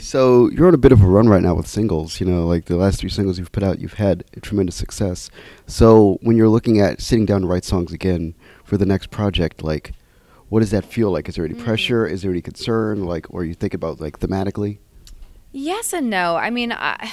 So you're on a bit of a run right now with singles. Like the last three singles you've put out, you've had a tremendous success. So when you're looking at sitting down to write songs again for the next project, like, what does that feel like? Is there any pressure? Is there any concern? Like, or you think about like thematically? Yes and no. I mean, I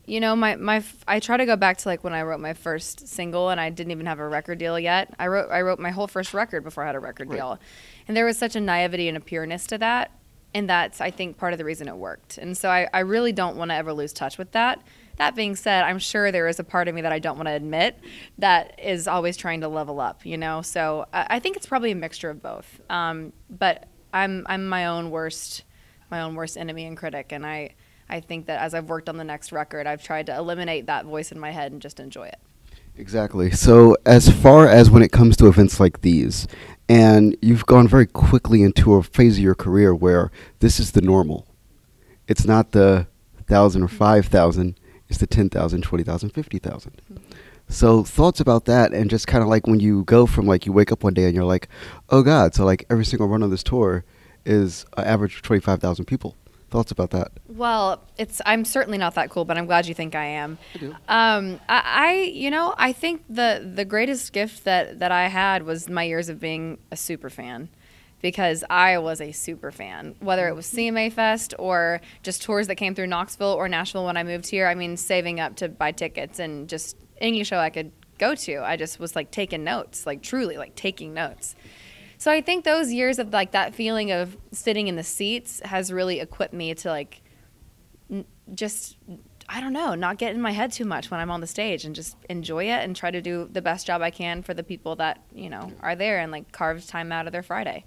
try to go back to like when I wrote my first single and I didn't even have a record deal yet. I wrote my whole first record before I had a record Right. deal, and there was such a naivety and a pureness to that, and that's I think part of the reason it worked. And so I really don't want to ever lose touch with that. That being said, I'm sure there is a part of me that I don't want to admit that is always trying to level up. So I think it's probably a mixture of both. But I'm my own worst enemy and critic, and I think that as I've worked on the next record, I've tried to eliminate that voice in my head and just enjoy it. Exactly. So as far as when it comes to events like these, and you've gone very quickly into a phase of your career where this is the normal. It's not the 1,000 or 5,000. It's the 10,000, 20,000, 50,000. So thoughts about that, and just kind of like when you go from like you wake up one day and you're like, oh God, so like every single run on this tour is an average of 25,000 people. Thoughts about that? Well, I'm certainly not that cool, but I'm glad you think I am. I do. I think the greatest gift that I had was my years of being a super fan, because I was a super fan, whether it was CMA Fest or just tours that came through Knoxville or Nashville when I moved here. I mean, saving up to buy tickets and just any show I could go to, I just was like taking notes, like truly like taking notes. So I think those years of like that feeling of sitting in the seats has really equipped me to like just, I don't know, not get in my head too much when I'm on the stage and just enjoy it and try to do the best job I can for the people that, are there and like carve time out of their Friday.